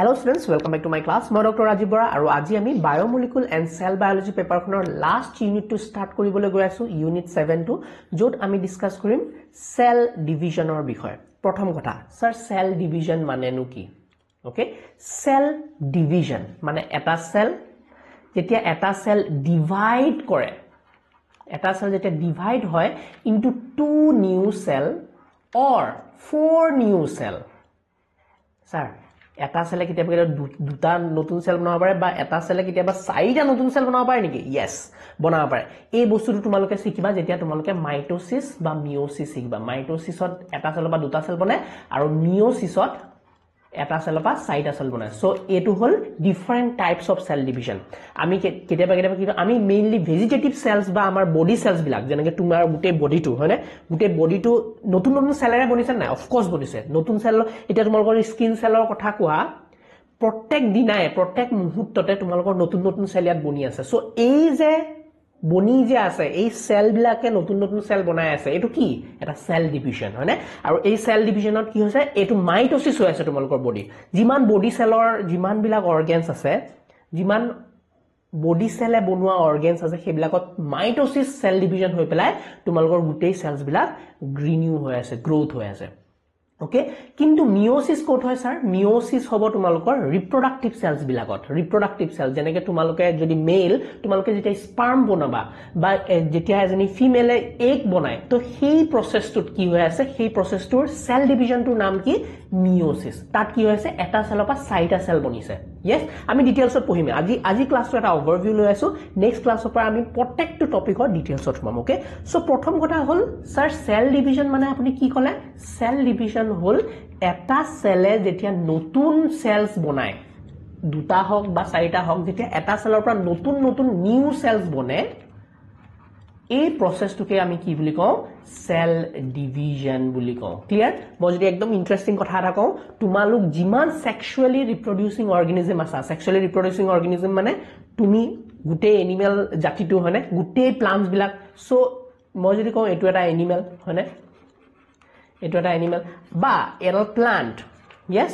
Hello students, welcome back to my class. মই Dr. Rajiv Bora আৰু আজি আমি Biomolecule and Cell Biology paper খনৰ last unit to start কৰিবলৈ গৈ আছো unit 7 টো য'ত আমি ডিসকাস কৰিম cell division ৰ বিষয়ে। প্ৰথম কথা, স্যাৰ cell division মানেনো কি? ওকে, cell division মানে এটা cell যেতিয়া এটা cell divide কৰে, এটা cell যেতিয়া divide হয় into two new cell or four new cell। Sir এটা সেলে কিতাবা দুটা নতুন সেল বনাব পাৰে বা এটা সেলে কিতাবা চাৰিটা নতুন সেল বনাব পাৰে নেকি? ইয়েস, বনাব পাৰে। এই বস্তুটো তোমালোকে শিকিবা যেতিয়া তোমালোকে মাইটোসিস বা মিওসিস শিকিবা। মাইটোসিসত এটা সেল বা দুটা সেল বনে আৰু মিওসিসত এটা সেল বা চাৰিটা সেল বনে। সো এটো হল different types of cell division. আমি কিতাবা কি আমি মেইনলি ভেজিটেটিভ সেলস বা আমাৰ বডি সেলস বিলাক যেনেকৈ তোমাৰ গুটে বডিটো হয়নে, গুটে বডিটো নতুন নতুন সেলেৰে বনিছে না? অফ কোৰ্স বনিছে। নতুন সেল এটা তোমালোকৰ স্কিন সেলৰ কথা কোৱা প্ৰত্যেক দিনাই প্ৰত্যেক মুহূৰ্ততে তোমালোকৰ নতুন নতুন সেল ইয়াত বনি আছে। সো এই যে বনি যে আছে এই সেল বিলাকে নতুন নতুন সেল বনাই আছে, এটো কি? এটা সেল ডিভিজন হয়নে? আৰু এই সেল ডিভিজনত কি হৈছে, এটো মাইটোসিস হৈ আছে তোমালোকৰ বডি। যিমান বডি সেলৰ যিমান বিলাক অৰ্গানছ আছে, যিমান বডি সেলে বনোৱা অৰ্গানছ আছে সেইবিলাকত মাইটোসিস সেল ডিভিজন হৈ পেলাই তোমালোকৰ গুটেই সেলস বিলাক গ্ৰিনিউ হৈ আছে, গ্ৰোথ হৈ আছে। ওকে, কিন্তু মিওসিস কোট হয় স্যাৰ? মিওসিস হ'ব তোমালোকৰ ৰিপ্ৰডাক্টিভ সেলস বিলাকত। ৰিপ্ৰডাক্টিভ সেল যেনেকৈ তোমালোকে যদি মেল তোমালোকে যেতিয়া স্পাৰ্ম বনাবা বা যেতিয়া এজনী ফিমেলে এগ বনায় তো সেই প্ৰসেসটোত কি হৈ আছে, সেই প্ৰসেসটোৰ সেল ডিভিজনটোৰ নাম কি? মিওসিস। তাত কি হৈ আছে, এটা সেলৰ পৰা চাৰিটা সেল বনিছে। ইয়েস, আমি ডিটেইলছত পঢ়িম। আজি ক্লাছটো এটা ওভাৰভিউ লৈ আছো। নেক্সট ক্লাছৰ পৰা আমি প্ৰত্যেকটো টপিকৰ ডিটেইলছত সোমাম। ওকে, সো প্ৰথম কথা হল স্যার সেল ডিভিজন মানে আপুনি কি ক'লে? সেল ডিভিজন হল এটা সেলে যেতিয়া নতুন সেলস বনায়, দুটা হওক বা চাৰিটা হওক, যেতিয়া এটা সেলৰ পৰা নতুন নতুন নিউ সেলস বনে, এই প্ৰসেসটোকে আমি কি বুলি কওঁ? সেল ডিভিজন বুলি কওঁ। ক্লিয়াৰ? মই যদি একদম ইন্টাৰেস্টিং কথা এটা কওঁ, তোমালোক যিমান সেক্সুৱেলি ৰিপ্ৰডিউসিং অৰ্গানিজম আছে, সেক্সুৱেলি ৰিপ্ৰডিউসিং অৰ্গানিজম মানে তুমি গুটেই এনিমেল জাতিটো হয়নে, গুটেই প্লান্টস বিলাক। সো মই যদি কওঁ এইটো এটা এনিমেল হয়নে, এইটো এটা এনিমেল বা এটা প্লান্ট। ইয়েস,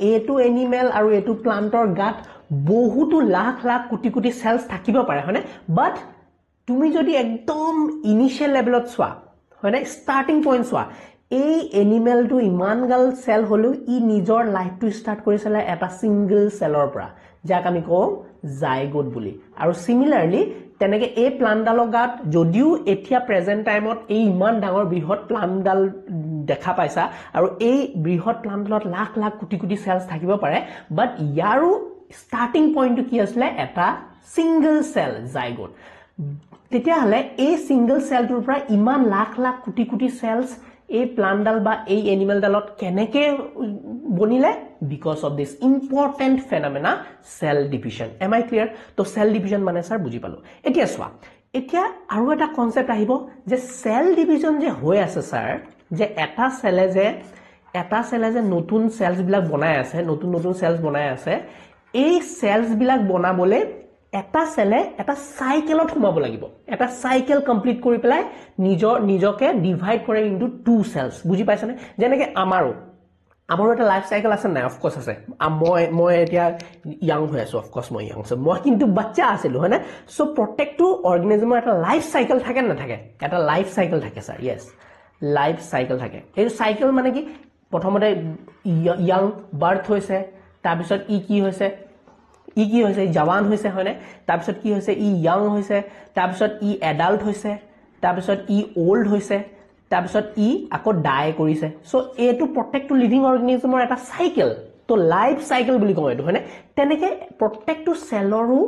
এইটো এনিমেল আৰু এইটো প্লান্টৰ গাত বহুতো লাখ লাখ কোটি কোটি সেলস থাকিব পাৰে হয়নে, বাট তুমি যদি একদম ইনিশিয়াল লেভেলত চোৱা হয়নে, স্টাৰ্টিং পইণ্ট চোৱা, এই এনিমেলটো ইমান গাল সেল হলেও ই নিজৰ লাইফটো স্টাৰ্ট কৰিছিলে এটা সিঙ্গল সেলৰ পৰা, যাক আমি কওঁ জাইগোট বুলি। আৰু সিমিলাৰলি তেনেকে এই প্লান্টডালৰ গাত যদিও এতিয়া প্ৰেজেন্ট টাইমত এই ইমান ডাঙৰ বৃহৎ প্লান্টডাল দেখা পাইছা আৰু এই বৃহৎ প্লান্টডালত লাখ লাখ কোটি কোটি সেলস থাকিব পাৰে, বাট ইয়াৰো স্টাৰ্টিং পইণ্টটো কি আছিলে? এটা সিঙ্গল সেল জাইগোট। তেতিয়াহ'লে এই সিঙ্গল সেলটোৰ পৰা ইমান লাখ লাখ কোটি কোটি সেলস এই প্লান্টডাল বা এই এনিমেলডালত কেনেকে বনিলে? Because of this important phenomena cell division. Am I clear? তো সেল ডিভিজন মানে স্যাৰ বুজি পালো। এতিয়া চোৱা, এতিয়া আৰু এটা কনসেপ্ট আহিব যে সেল ডিভিজন যে হৈ আছে স্যাৰ, যে এটা সেলে যে নতুন সেলস বিলাক বনাই আছে, নতুন নতুন সেলস বনাই আছে, এই সেলস বিলাক বনাবলে এটা সেলে এটা সাইকেলত সোমাব লাগিব। এটা সাইকেল কমপ্লিট কৰি পেলাই নিজকে ডিভাইড কৰে ইনটু টু সেলস। বুজি পাইছানে? যেনেকৈ আমাৰো এটা লাইফ সাইকেল আছে নাই? অফ কোর্স আছে। মই এতিয়া ইয়াং হৈ আছো, অফ কোর্স মই ইয়াং আছো, মই কিন্তু বাচ্চা আছিলো হয়নে। সো প্ৰত্যেকটো অৰ্গানিজমৰ এটা লাইফ সাইকেল থাকে না থাকে? এটা লাইফ সাইকেল থাকে স্যার। ইয়েস, লাইফ সাইকেল থাকে। এই সাইকেল মানে কি? প্ৰথমতে ইয়াং বাৰ্থ হৈছে, তাৰপিছত ই কি হৈছে, জৱান হৈছে হয়নে, তাৰপিছত কি হৈছে, ই ইয়াং হৈছে, তাৰপিছত ই এডাল্ট হৈছে, তাৰপিছত ই ওল্ড হৈছে, তাৰপিছত ই আকৌ ডাই কৰিছে। সো এইটো প্ৰত্যেকটো লিভিং অৰ্গানিজমৰ এটা সাইকেল, তো লাইফ সাইকেল বুলি কওঁ এইটো হয়নে। তেনেকে প্ৰত্যেকটো সেলৰো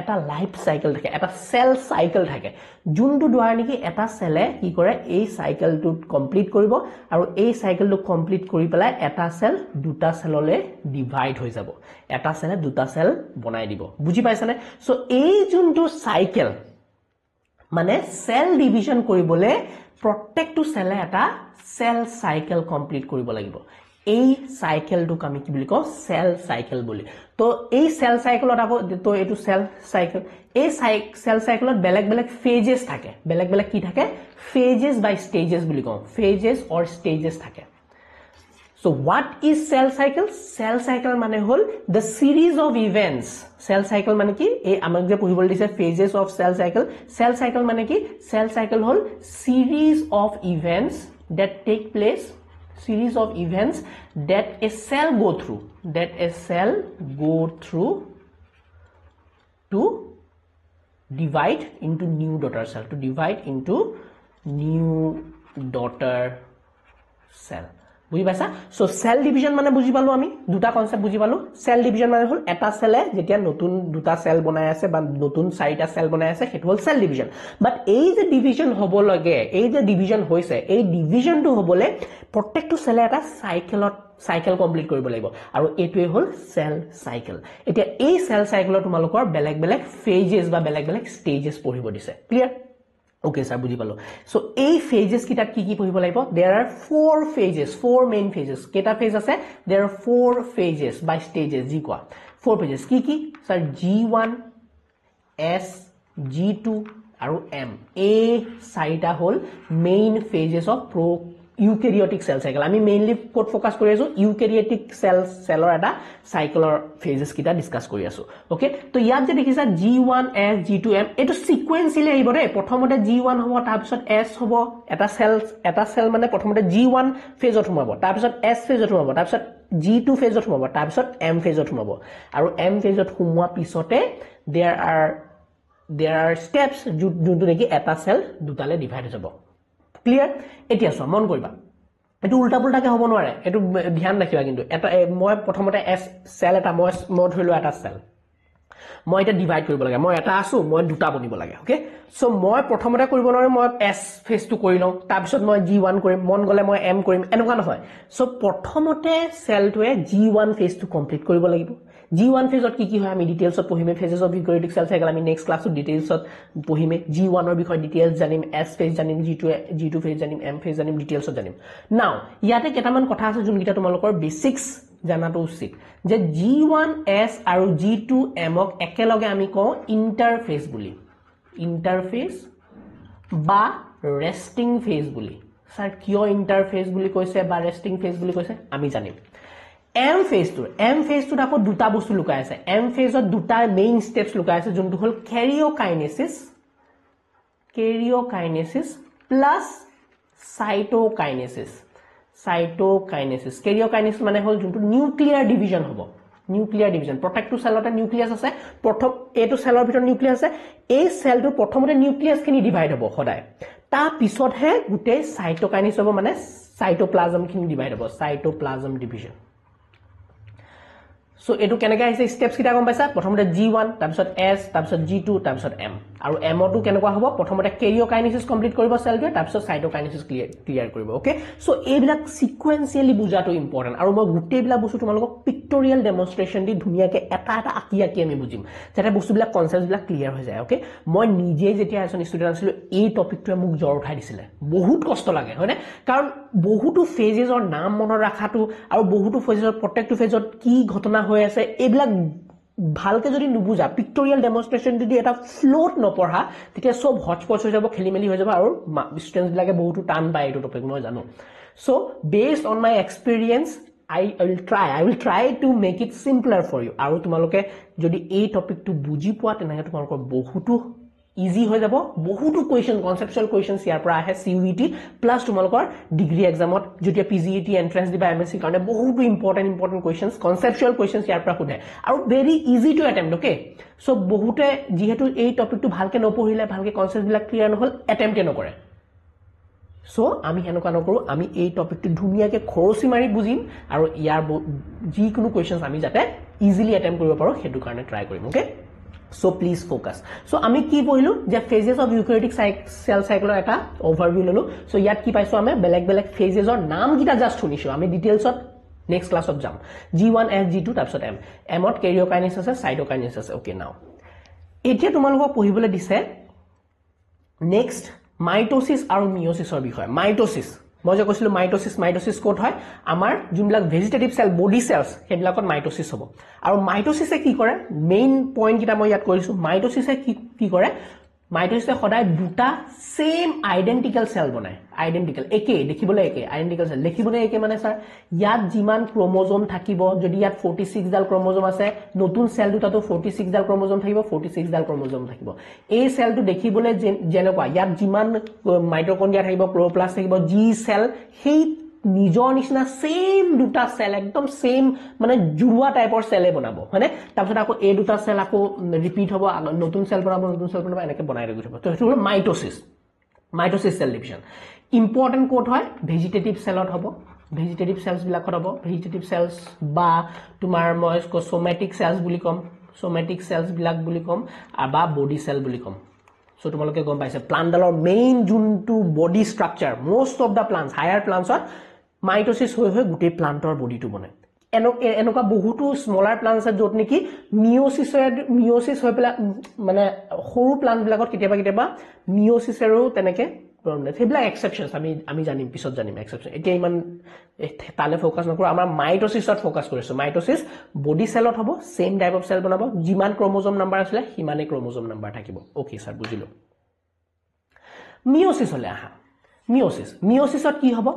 এটা লাইফ সাইকেল থাকে, এটা সেল সাইকেল থাকে, যোনটো দ্বাৰা নেকি এটা সেলে কি কৰে, এই সাইকেলটো কমপ্লিট কৰিব আৰু এই সাইকেলটো কমপ্লিট কৰি পেলাই এটা সেল দুটা সেললৈ ডিভাইড হৈ যাব, এটা সেলে দুটা সেল বনাই দিব। বুজি পাইছানে? সো এই যোনটো সাইকেল মানে সেল ডিভিজন কৰিবলৈ প্ৰত্যেকটো সেলে এটা সেল সাইকেল কমপ্লিট কৰিব লাগিব। এই সাইকেলটোক আমি কি বুলি কওঁ? সেল সাইকেল বুলি। তো এই সেল সাইকেলত আকৌ তো এইটো সেল সাইকেল, এই সেল সাইকেলত বেলেগ বেলেগ ফেজেস থাকে। বেলেগ বেলেগ কি থাকে? ফেজেস বাই স্টেজেস বুলি কওঁ। ফেজেস অর স্টেজেস থাকে। So what is cell cycle? Cell cycle মানে হল the series of events. Cell cycle মানে কি এই আমাক যে পঢ়িবলৈ দিছে phases of cell cycle. Cell cycle মানে কি cell cycle hall series of events that take place, series of events that a cell go through to divide into new daughter cell, বুজি পাইছা সো সেল ডিভিজন মানে বুজি পালো আমি দুটা concept বুজি পালো সেল ডিভিজন মানে হল এটা সেলে যেতিয়া নতুন দুটা সেল বনাই আছে বা নতুন চাৰিটা সেল বনাই আছে হেতু হল সেল ডিভিজন বাট এই যে ডিভিজন হ'ব লাগে এই যে ডিভিজন হৈছে এই ডিভিজনটো হ'বলে প্ৰত্যেকটো সেলে এটা সাইকেল কমপ্লিট কৰিব লাগিব আৰু এটোৱে হল সেল সাইকেল এতিয়া এই সেল সাইকেলৰ তোমালোকৰ বেলেগ বেলেগ ফেজেস বা বেলেগ বেলেগ স্টেজেস পঢ়িব দিছে ক্লিয়াৰ Okay, sir, বুজি পালো so এই phases কিটা কি পঢ়িব লাগিব there are four main phases কেটা phase আছে there are 4 phases by stages G কোৱা 4 phases কি sir G1 S G2 আৰু M এই চাৰিটা হল main phases of eukaryotic cell cycle আমি mainly কোট ফোকাস কৰি আছো eukaryotic cellৰ এটা cycleৰ phases কিটা ডিসকাস কৰি আছো ওকে তো ইয়াত যে দেখিছা G1 S G2 M এটো সিকোয়েন্সিয়ালি আহিব ৰে প্ৰথমতে G1 হ'ব তাৰ পিছত S হ'ব এটা সেল মানে প্ৰথমতে G1 ফেজত সোমাব তাৰ পিছত S ফেজত সোমাব তাৰ পিছত G2 ফেজত সোমাব তাৰ পিছত M ফেজত সোমাব আৰু M ফেজত সোমোৱা পিছতে there are steps যোনটো নেকি এটা সেল দুটালে ডিভাইড হৈ যাব ক্লিয়াৰ এতিয়া সম মন কৰিবা এটো উল্টা পুল্টাকে হ'ব নোৱাৰে এটো ধ্যান ৰাখিবা কিন্তু এটা মই প্ৰথমতে এস সেল এটা মই ধৰিলো এটা সেল মই এটা ডিভাইড কৰিব লাগে মই এটা আছো মই দুটা বনিব লাগে ওকে সো মই প্ৰথমতে কৰিব নোৱাৰে মই এস ফেজ টু কৰি লওঁ তাৰ পিছত মই G1 কৰিম মন গলে মই M কৰিম এনেকুৱা নহয় সো প্ৰথমতে সেলটোৱে G1 ফেজ টু কমপ্লিট কৰিব লাগিব G1 ফেজত কি হয় আমি ডিটেইলছত পঢ়িমে phases of eukaryotic cell cycle আমি নেক্সট ক্লাছত ডিটেইলছত পঢ়িমে G1 ৰ বিষয় ডিটেইলছ জানিম S ফেজ জানিম G2 ফেজ জানিম M ফেজ জানিম ডিটেইলছত জানিম নাও ইয়াতে কেটামান কথা আছে যোনকিটা তোমালোকৰ বেসিক্স জানাটো উচিত যে G1 S আৰু G2 M ক একেলগে আমি কওঁ ইন্টাৰফেজ বা ৰেস্টিং ফেজ বুলি স্যাৰ কিয় ইন্টাৰফেজ বুলি কৈছে বা ৰেস্টিং ফেজ বুলি কৈছে আমি জানিম M phase to আকৌ দুটা বস্তু লুকাই আছে M phase ত দুটা মেইন স্টেপস লুকাই আছে যোনটো হল karyokinesis plus cytokinesis karyokinesis মানে হল যোনটো নিউক্লিয়াৰ ডিভিজন হ'ব প্ৰত্যেকটো সেলতে নিউক্লিয়াছ আছে প্ৰথম এটো সেলৰ ভিতৰত নিউক্লিয়াছ আছে এই সেলটো প্ৰথমতে নিউক্লিয়াছ খিনি ডিভাইড হ'ব সদায় তা পিছতহে গুটে সাইটোকাইনেস হ'ব মানে সাইটোপ্লাজম খিনি ডিভাইড হ'ব cytoplasm division So etu keneka aise steps kita gom paisa prothomte G1 tarpisot S tarpisot G2 tarpisot M aru M otu kenekwa hobo prothomte karyokinesis complete koribo cell to tarpisot cytokinesis clear koribo okay so ebilak sequentially bujato important aru moi gutte bila bostu tumalok pictorial demonstration di dhuniya ke eta aki ami bujim jate bostu bila concepts bila clear hoy jay okay moi nije jetia ason student asilo ei topic to muk jor uthai disile bahut kosto lage hoyne karon বহুতো ফেজেসৰ নাম মনৰ ৰাখাটো আৰু বহুতো ফেজৰ প্ৰত্যেকটো ফেজত কি ঘটনা হৈ আছে এবিলাক ভালকে যদি নুবুজা পিক্টোৰিয়েল ডেমনস্ট্ৰেচন যদি এটা ফ্লোট নপঢ়া তেতিয়া সব হচপচ হৈ যাব খেলিমেলি হৈ যাব আৰু স্টুডেন্টস বিলাকে বহুতো টান পায় এইটো টপিক মই জানো so based on my experience I will try to make it simpler for you আৰু তোমালোকে যদি এই টপিকটো বুজি পোৱা তেনে তোমালোকৰ বহুতো easy হৈ যাব বহুতো কোৱেশ্চন কনসেপচুয়াল কোৱেশ্চনস ইয়াৰ পৰা আহে CUET প্লাস তোমালোকৰ ডিগ্ৰী এক্সামত যেতিয়া PGET এন্ট্ৰেন্স দিবা MSc কাৰণে বহুতো ইম্পৰ্টেন্ট কোৱেশ্চনস কনসেপচুয়াল কোৱেশ্চনস ইয়াৰ পৰা খুদে আৰু very easy to attempt okay so বহুতে যেহেতু এই টপিকটো ভালকে নপঢ়িলে ভালকে কনসেপ্ট বিলাক ক্লিয়াৰ নহল অ্যাটেম্প্ট নকৰে সো আমি হেনকা নকৰো আমি এই টপিকটো ধুনিয়াকে খৰচি মাৰি বুজিম আৰু ইয়াৰ যি কোনো কোৱেশ্চনস আমি যাতে ইজিলি অ্যাটেম্প্ট কৰিব পাৰো হেতু কাৰণে ট্ৰাই কৰিম okay So please focus. So আমি কি পঢ়িলো যে phases of eukaryotic cell cycle এটা overview ললো so ইয়াত কি পাইছো আমি বেলেগ phases ৰ নাম কিটা জাস্ট শুনিছো আমি ডিটেইলছত নেক্সট ক্লাছত যাম G1 S G2 তাৰপিছত M ত karyokinesis আছে cytokinesis আছে ওকে নাও এতিয়া তোমালোকক পঢ়িবলৈ দিছে নেক্সট মাইটোসিস আৰু মিয়োসিসৰ বিষয় মাইটোসিস মই যে কৈছিলো মাইটোসিস কোড হয় আমাৰ যোনবিলাক ভেজিটেটিভ সেল বডি সেলস হেবিলাকত মাইটোসিস হ'ব আৰু মাইটোসিসে কি কৰে মেইন পইণ্ট কিটা মই ইয়াত কৰিছো মাইটোসিসে কি কৰে মাইটোসিছে সদায় দুটা সেম আইডেন্টিক্যাল সেল বনায় আইডেন্টিক্যাল একে দেখিবলৈ একে আইডেন্টিক্যাল সেল দেখিবলৈ একে মানে স্যার ইয়াত যিমান ক্ৰোমোজোম থাকিব যদি ইয়াত 46 ডাল ক্ৰোমোজোম আছে নতুন সেল দুটাটো 46 ডাল ক্ৰোমোজোম থাকিব 46 ডাল ক্ৰোমোজোম থাকিব এই সেলটো দেখিবলৈ যেনেকুৱা ইয়াত যিমান মাইটোকন্ড্ৰিয়া থাকিব ক্লোৰোপ্লাস্ট থাকিব জি সেল সেই নিজৰ নিচিনা সেম দুটা সেল একদম সেম মানে জুৰুৱা টাইপৰ সেলে বনাব হয়নে তাৰপিছত আকৌ এই দুটা সেল আকৌ ৰিপিট হ'ব নতুন সেল বনাব এনেকৈ বনাই ৰাখিব তো সেইটো হ'ল mitosis cell division important code হয় ভেজিটেটিভ সেলত হ'ব ভেজিটেটিভ সেলস বিলাকত হ'ব ভেজিটেটিভ সেলস বা তোমাৰ মই সোমেটিক সেলস বুলি কম সোমেটিক সেলস বিলাক বুলি কম বা বডি সেল বুলি কম সো তোমালোকে গম পাইছে প্লান্টডালৰ মেইন যোনটো body structure most of the plants higher প্লান্টছত মাইটোসিস হৈ গোটেই প্লান্টৰ বডিটো বনে এনেকুৱা বহুতো স্মলাৰ প্লান্টছ আছে য'ত নেকি মিয়োসিস হৈ পেলাই মানে সৰু প্লান্ট বিলাকত কেতিয়াবা মিয়োসিসেৰো তেনেকে সেইবিলাক এক্সেপশনছ আমি জানিম পিছত জানিম এক্সেপশন এতিয়া ইমান তালে ফোকাস নকৰো আমাৰ মাইটোসিসত ফোকাস কৰিছো মাইটোসিস বডি সেলত হ'ব সেম টাইপ অফ সেল বনাব যিমান ক্ৰোমোজোম নাম্বাৰ আছে সিমানে ক্ৰোমোজোম নাম্বাৰ থাকিব ওকে স্যাৰ বুজিলো মিয়োসিস হলে আহা মিয়োসিসত কি হ'ব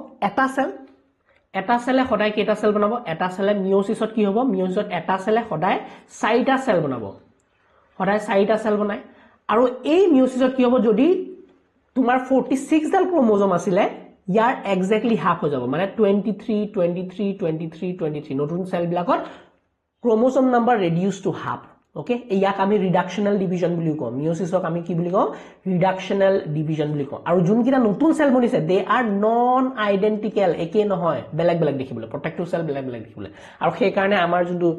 এটা সেলে সদায় কেটা সেল বনাব এটা সেলে মিয়োসিসত কি হ'ব মিয়োসিসত এটা সেলে সদায় 4টা সেল বনাব সদায় 4টা সেল বনায় আৰু এই মিয়োসিসত কি হ'ব যদি তোমাৰ 46 ডাল ক্ৰোমোজোম আছিল ইয়াৰ এক্স্যাক্টলি হাফ হৈ যাব মানে 23 নতুন সেল বিলাকত ক্ৰোমোজোম number reduce to half okay ইয়াক আমি ৰিডাকশনাল ডিভিজন বুলি কওঁ মিয়োসিসক আমি কি বুলি কওঁ ৰিডাকশনাল ডিভিজন বুলি কওঁ আৰু যোনকিটা নতুন সেল বনিছে দে আৰ নন আইডেন্টিক্যাল একে নহয় বেলেগ দেখিবলৈ প্ৰত্যেকটো সেল বেলেগ দেখিবলৈ আৰু সেই কাৰণে আমাৰ যোনটো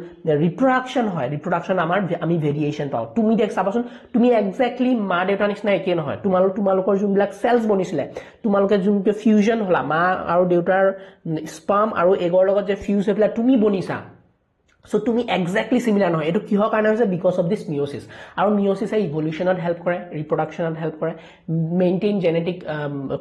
ৰিপ্ৰডাকশন আমি ভেৰিয়েশন পাওঁ তুমি দেখ চাবাচোন তুমি এক্স্যাক্টলি মা দেউতা নিচিনা একে নহয় তোমালোকৰ যোনবিলাক সেলস বনিছিলে তোমালোকে যোনটো ফিউজন হলা মা আৰু দেউতাৰ স্পাৰ্ম আৰু এগৰ লগত যে ফিউজ হৈ পেলাই তুমি বনিছা So তুমি exactly similar নহয় এটো কিহৰ কাৰণে হৈছে because of this meiosis আৰু meiosis এ evolutionত help কৰে reproductionত help কৰে maintain genetic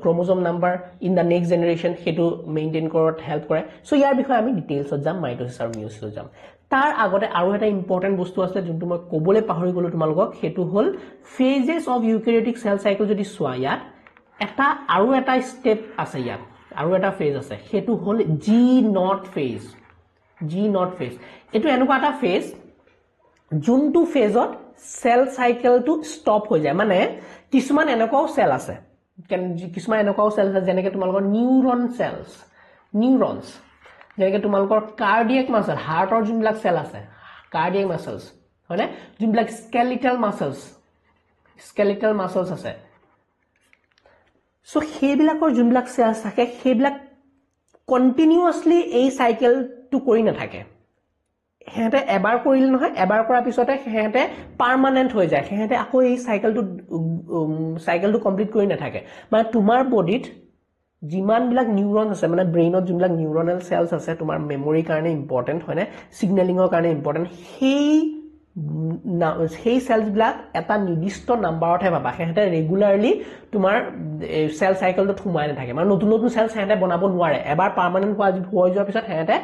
chromosome number in the next generation হেতু maintain কৰাত help কৰে so ইয়াৰ বিষয়ে আমি ডিটেইলছত যাম meiosis আৰু meiosis যাম তাৰ আগতে আৰু এটা ইম্পৰ্টেন্ট বস্তু আছে যোনটো মই কবলৈ পাহৰি গলো তোমালোকক হেতু হল phases of eukaryotic cell cycle যদি সোয়া ইয়াত আৰু এটা স্টেপ আছে ইয়াত আৰু এটা ফেজ আছে হেতু হল G not phase এটো এনেকুৱা এটা ফেজ যোনটো ফেজত সেল সাইকেলটো ষ্টপ হৈ যায় মানে কিছুমান এনেকুৱাও সেল আছে যেনেকৈ তোমালোকৰ নিউৰনছ যেনেকৈ তোমালোকৰ কাৰ্ডিয়াক মাসল হাৰ্টৰ যোনবিলাক সেল আছে কাৰ্ডিয়াক মাসলছ হয়নে যোনবিলাক স্কেলেটাল মাসলছ আছে সো সেইবিলাকৰ যোনবিলাক সেলছ থাকে সেইবিলাক কন্টিনিউয়াসলি এই সাইকেলটো কৰি নাথাকে হেতে এবাৰ কৰিল নহয় এবাৰ কৰাৰ পিছতে হেতে পাৰ্মানেন্ট হৈ যায় হেতে আকৌ এই সাইকেলটো কমপ্লিট কৰি নাথাকে মানে তোমাৰ বডিত যিমান বিলাক নিউৰন আছে মানে ব্ৰেইনত যোনবিলাক নিউৰনাল সেলস আছে তোমাৰ মেমৰি কাৰণে ইম্পৰ্টেন্ট হয়নে সিগন্যালিংৰ কাৰণে ইম্পৰ্টেন্ট সেই সেলস বিলাক এটা নিৰ্দিষ্ট নাম্বাৰতহে পাবা হেতে ৰেগুলাৰলি তোমাৰ সেল সাইকেলটো থুমাই নাথাকে মানে নতুন সেলস হেতে বনাব নোৱাৰে এবাৰ পাৰ্মানেন্ট হৈ যোৱাৰ পিছত হেতে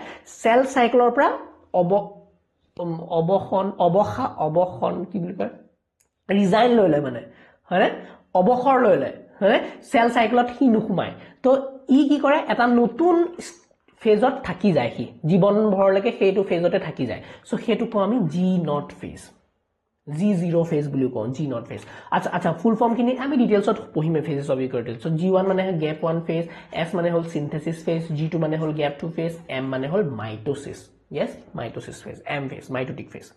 সেল সাইকেলৰ পৰা অবসন কি বুলি কয় ৰিজাইন লৈ লয় মানে হয়নে অবসৰ লৈ লয় হয়নে সেল সাইকেলত হি নুখুমাই তো ই কি কৰে এটা নতুন ফেজত থাকি যায় হি জীৱন ভৰলৈকে সেইটো ফেজতে থাকি যায় সো হেতু কো আমি G not phase G0 phase বুলি কওঁ G not phase আচ্ছা ফুল ফর্ম কিনি আমি ডিটেইলছত পঢ়িমে phases of eukaryotic so G1 মানে হল গ্যাপ 1 phase S মানে হল সিনথেসিস phase G2 মানে হল গ্যাপ 2 phase M মানে হল mitosis yes mitosis phase M phase mitotic phase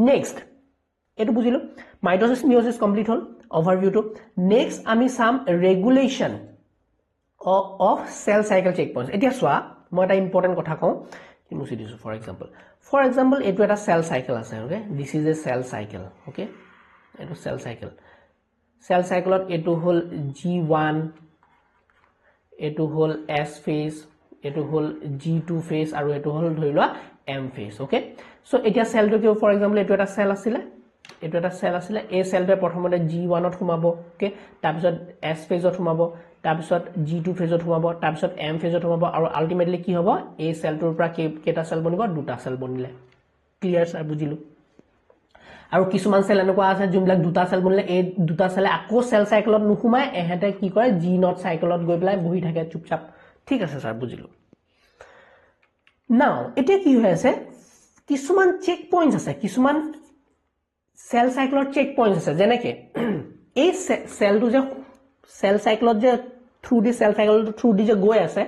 next এটো বুজিলো মাইটোসিস মিয়োসিস কমপ্লিট হল ওভারভিউ টু নেক্সট আমি some regulation of cell cycle checkpoints এতিয়া সোয়া মই এটা ইম্পর্টেন্ট কথা কওঁ কি মুছি দিছো for example এটো এটা সেল সাইকেল আছে okay this is a cell cycle okay এটো সেল সাইকেলত এটো হল G1 এটো হল S phase এটো হল G2 phase আৰু এটো হল ধৰিলোৱা M phase okay so এতিয়া সেলটো কি for example এটো এটা সেল আছিল এই সেলটো প্ৰথমতে G1 ত সোমাব ওকে তাৰপিছত S phase ত সোমাব তাৰপিছত G2 phase ত সোমাব তাৰপিছত M phase ত সোমাব আৰু আলটিমেটলি কি হ'ব এই সেলটোৰ পৰা কেটা সেল বনিব দুটা সেল বনিলে ক্লিয়াৰ স্যাৰ বুজিলো আৰু কিছুমান সেল এনেকুৱা আছে যোনবিলাক দুটা সেল বনিলে এই দুটা সেলে আকৌ সেল সাইকেলত নুখুমায় এহেতে কি কৰে জি নট সাইকেলত গৈ পেলাই বহি থাকে চুপচাপ ঠিক আছে স্যার বুজিলো নাও এটা কি হৈ আছে কিছুমান চেক পয়েন্টস আছে কিছুমান সেল সাইকেলৰ চেক পয়েন্টস আছে যেনেকে এই সেলটো যে সেল সাইকেলত যে থ্ৰু দি সেল সাইকেল থ্ৰু দি যে গৈ আছে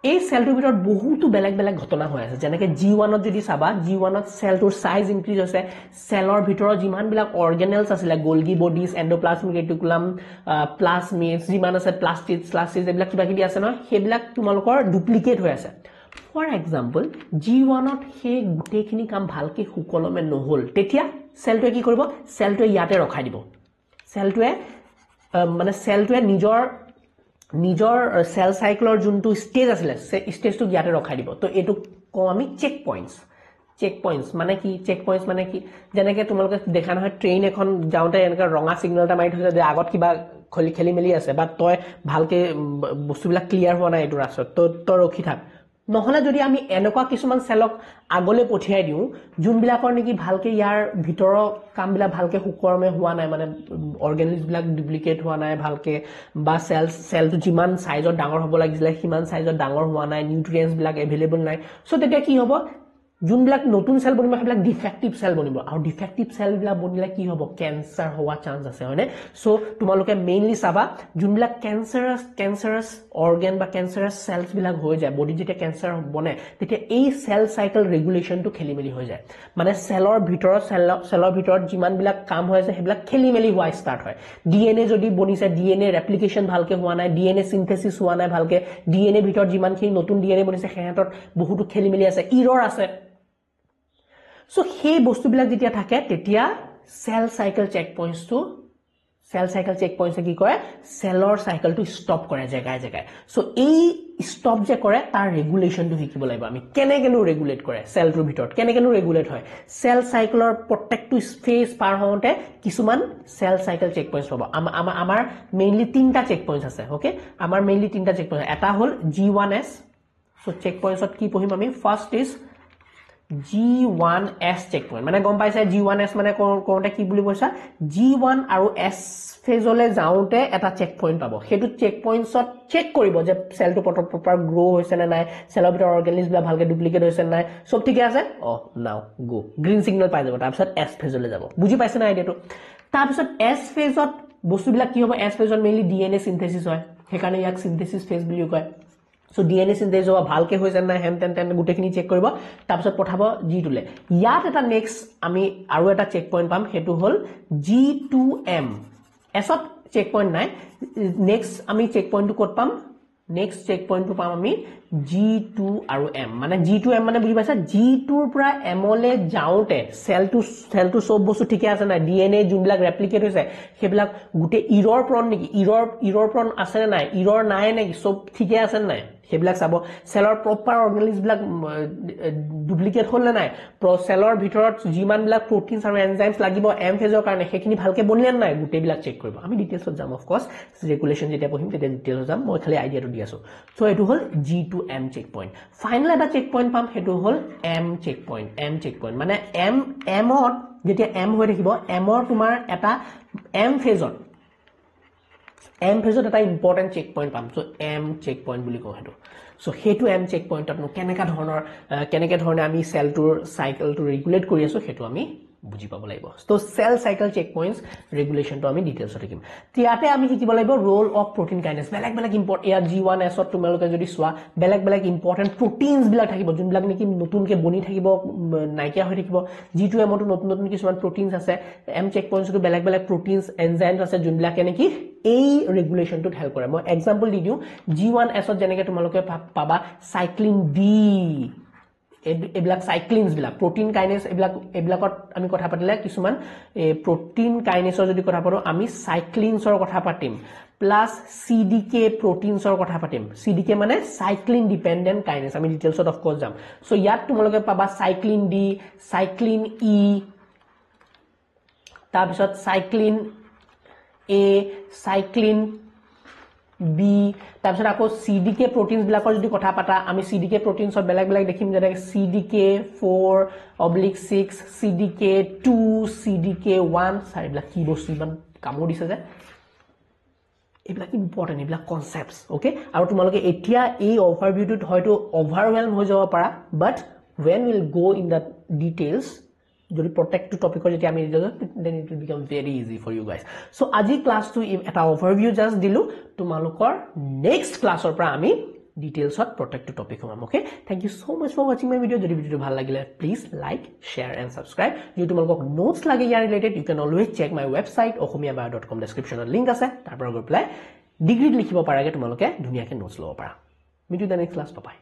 এই সেলটোৰ ভিতৰত বহুতো বেলেগ বেলেগ ঘটনা হৈ আছে যেনেকে G1 ত যদি চাবা G1 ত সেলটোৰ সাইজ ইনক্ৰিজ হৈছে সেলৰ ভিতৰত যিমান বিলাক অৰ্গানেলছ আছিল গোলগি বডিজ এন্ডোপ্লাজমিক ৰেটিকুলাম প্লাজমিডছ যিমান আছে প্লাস্টিডছ এইবিলাক কিবা কিবি আছে ন সেইবিলাক তোমালোকৰ ডুপ্লিকেট হৈ আছে ফৰ এক্সাম্পল G1 ত সেই গুটেখিনি কাম ভালকে সুকলমে নহল তেতিয়া সেলটোৱে কি কৰিব সেলটোৱে ইয়াতে ৰখাই দিব সেলটোৱে মানে সেলটোৱে নিজৰ সেল সাইকেলৰ যোনটো স্টেজ আছিল স্টেজটো ইয়াতে ৰখাই দিব তো এটো কও আমি চেক পয়েন্টস মানে কি চেক পয়েন্টস মানে কি যেনেকে তোমালোকে দেখা নহয় ট্ৰেইন এখন যাওঁতে এনেকা ৰঙা সিগনেল এটা মাৰি থৈছে যে আগত কিবা খেলি মেলি আছে বা তই ভালকে বস্তুবিলাক ক্লিয়াৰ হোৱা নাই এটো ৰাস্তাত তো ৰখি থাক নহলে যদি আমি এনেকুৱা কিছুমান সেলক আগলৈ পঠিয়াই দিও যোনবিলাকৰ নেকি ভালকে ইয়াৰ ভিতৰৰ কামবিলাক ভালকে সুকৰমে হোৱা নাই মানে অৰ্গানিজম বিলাক ডুপ্লিকেট হোৱা নাই ভালকে বা সেলটো যিমান সাইজত ডাঙৰ হ'ব লাগিছিল সিমান সাইজত ডাঙৰ হোৱা নাই নিউট্ৰিয়েন্টস বিলাক এভেইলেবল নাই সো তেতিয়া কি হ'ব যোনবিলাক নতুন সেল বনিব সেইবিলাক ডিফেক্টিভ সেল বনিব আৰু ডিফেক্টিভ সেল বিলাক বনিলে কি হ'ব ক্যান্সাৰ হোৱা চান্স আছে হয়নে সো তোমালোকে মেইনলি চাবা যোনবিলাক ক্যান্সাৰাস অৰ্গান বা ক্যান্সাৰাস সেলস বিলাক হৈ যায় বডি যেতিয়া ক্যান্সাৰ বনে তেতিয়া এই সেল সাইকেল ৰেগুলেশনটো খেলিমেলি হৈ যায় মানে সেলৰ ভিতৰত যিমান বিলাক কাম হৈ আছে সেইবিলাক খেলিমেলি হোৱা ষ্টাৰ্ট হয় ডিএনএ যদি বনিছে ডিএনএ ৰেপ্লিকেশন ভালকে হোৱা নাই ডিএনএ সিনথেসিস হোৱা নাই ভালকে ডিএনএ ভিতৰত যিমানখিনি নতুন ডিএনএ বনিছে হেহঁতৰ বহুতো খেলিমেলি আছে ইৰৰ আছে সো সেই বস্তুবিলাক যেতিয়া থাকে তেতিয়া সেল সাইকেল চেক পয়েন্টস কি কৰে সেলৰ সাইকেলটো ষ্টপ কৰে জায়গায় সো এই ষ্টপ যে কৰে তাৰ ৰেগুলেশনটো শিকিব লাগিব আমি কেনেকেনো ৰেগুলেট কৰে সেলটোৰ ভিতৰত কেনেকেনো ৰেগুলেট হয় সেল সাইকেলৰ প্ৰত্যেকটো ফেজ পাৰ হওঁতে কিছুমান সেল সাইকেল চেক পয়েন্টস পাব আমাৰ মেইনলি তিনটা চেক পয়েন্টস আছে ওকে আমাৰ মেইনলি তিনটা চেক পয়েন্টস এটা হল G1S সো চেক পয়েন্টসত কি পঢ়িম আমি first is G1S check point মানে গম পাইছে G1S মানে কোনটা কি বুলি কৈছা G1 আৰু S ফেজলে যাওঁতে এটা চেক পয়েন্ট পাব হেতু চেক পয়েন্টসত চেক কৰিব যে সেলটো প্ৰপাৰ গ্ৰো হৈছে না নাই সেলৰ ভিতৰ অৰ্গানিজম বিলাক ভালকে ডুপ্লিকেট হৈছে নাই সব ঠিক আছে নাও গো গ্ৰীন সিগনেল পাই যাব তাৰপিছত S ফেজলে যাব বুজি পাইছে না আইডিয়াটো তাৰপিছত S ফেজত বস্তুবিলাক কি হ'ব S ফেজত মেইনলি ডিএনএ সিনথেসিস হয় হেকাৰণে ইয়াক সিনথেসিস ফেজ বুলি কয় সো ডিএনএ সিনথেসিস হোৱা ভালকে হৈছে না হেন গুটেখিনি চেক কৰিব তাৰপিছত পঠাব G2 লে ইয়াত এটা নেক্সট আমি আৰু এটা চেক পয়েন্ট পাম হেতু হল G2M এসত চেক পয়েন্ট নাই নেক্সট আমি চেক পয়েন্টটো কত পাম নেক্সট চেক পয়েন্টটো পাম আমি G2 আৰু M মানে G2M মানে বুজি পাইছা G2 ৰ পৰা M লে যাওঁতে সেলটো সব বস্তু ঠিকে আছে না ডিএনএ যোনবিলাক ৰেপ্লিকেট হৈছে সেইবিলাক গুটে ইৰৰ প্ৰন নেকি ইৰৰ প্ৰন আছে না নাই ইৰৰ নাই নেকি সব ঠিকে আছে না নাই সেইবিলাক চাব সেলৰ প্ৰপাৰ অৰ্গানিজম বিলাক ডুপ্লিকেট হল না নাই সেলৰ ভিতৰত যিমান বিলাক প্ৰটিনছ আৰু এনজাইমছ লাগিব এম ফেজৰ কাৰণে সেইখিনি ভালকে বনিলে না নাই গুটে বিলাক চেক কৰিব আমি ডিটেইলছত যাম অফ কোৰ্স ৰেগুলেশন যেতিয়া পঢ়িম তেতিয়া ডিটেইলছত যাম মই খালি আইডিয়াটো দি আছো সো এটো হল G2M চেক পয়েন্ট ফাইনাল এটা চেক পয়েন্ট পাম হেতু হল M চেক পয়েন্ট মানে M ত যেতিয়া M হৈ থাকিব M ৰ তোমাৰ এটা M ফেজত এটা ইম্পৰ্টেন্ট চেক পয়েন্ট পাম সো M চেক পয়েন্ট বুলি কও হেতু সো হেতু M চেক পয়েন্টত কেনেকা ধৰণে আমি সেলটোৰ সাইকেলটো ৰেগুলেট কৰি আছো হেতু আমি বুজি পাব লাগিব তো সেল সাইকেল চেক পয়েন্টস ৰেগুলেশনটো আমি ডিটেইলছত শিকিম তিয়াতে আমি শিকিব লাগিব ৰোল অফ প্ৰটিন কাইনেস বেলেগ ইম্পৰ্টেন্ট ইয়া G1S ত তোমালোকে যদি সোৱা বেলেগ ইম্পৰ্টেন্ট প্ৰটিনস বিলাক থাকিব যোনবিলাক নেকি নতুনকে বনি থাকিব নাইকিয়া হৈ থাকিব G2M ত নতুন কিছুমান প্ৰটিনস আছে M চেক পয়েন্টসটো বেলেগ প্ৰটিনস এনজাইমছ আছে যোনবিলাক নেকি এই ৰেগুলেশনটোত হেল্প কৰে মই এক্সাম্পল দি দিও G1S ত যেনেকে তোমালোকে পাবা সাইক্লিন ডি এবিলাক সাইক্লিনস বিলাক প্ৰটিন কাইনেস এবিলাকত আমি কথা পাতিলে কিছুমান প্ৰটিন কাইনেসৰ যদি কথা পাৰো আমি সাইক্লিনছৰ কথা পাতিম প্লাস CDK প্ৰটিনছৰ কথা পাতিম CDK মানে সাইক্লিন ডিপেন্ডেন্ট কাইনেস আমি ডিটেইলছত অফ কোৰ্স যাম সো ইয়াত তোমালোকে পাবা সাইক্লিন ডি সাইক্লিন ই তাৰপিছত সাইক্লিন এ সাইক্লিন বি তাৰপিছত আকৌ CDK proteins বিলাকৰ যদি কথা পাতা আমি CDK proteins অৰ বেলেগ বেলেগ দেখিম যেনে CDK4/6 CDK2 CDK1 সাইবিলাক কি বস্তু ইমান কামো দিছে যে এইবিলাক ইম্পৰ্টেন্ট এইবিলাক কনসেপ্টস ওকে আৰু তোমালোকে এতিয়া এই ওভাৰভিউটোত হয়তো ওভাৰৱেলম হৈ যাব পাৰা বাট when we'll go in the details যদি প্ৰত্যেকটো টপিকৰ যেতিয়া আমি then it will become very easy for you guys so আজি ক্লাসটো এটা ওভাৰভিউ জাস্ট দিলু তোমালোকৰ নেক্সট ক্লাসৰ পৰা আমি ডিটেইলছত প্ৰত্যেকটো টপিক হম okay thank you so much for watching my video যদি ভিডিওটো ভাল লাগিলে please like share and subscribe যদি তোমালোকক নোটস লাগে ইয়াৰ related you can always check my website okhomiyabio.com ডেসক্ৰিপচনত লিংক আছে তাৰ পৰা গৈ পেলাই ডিগ্ৰীত লিখিব পাৰাগে তোমালোকে ধুনীয়াকৈ নোটস ল'ব পাৰা meet you the next class by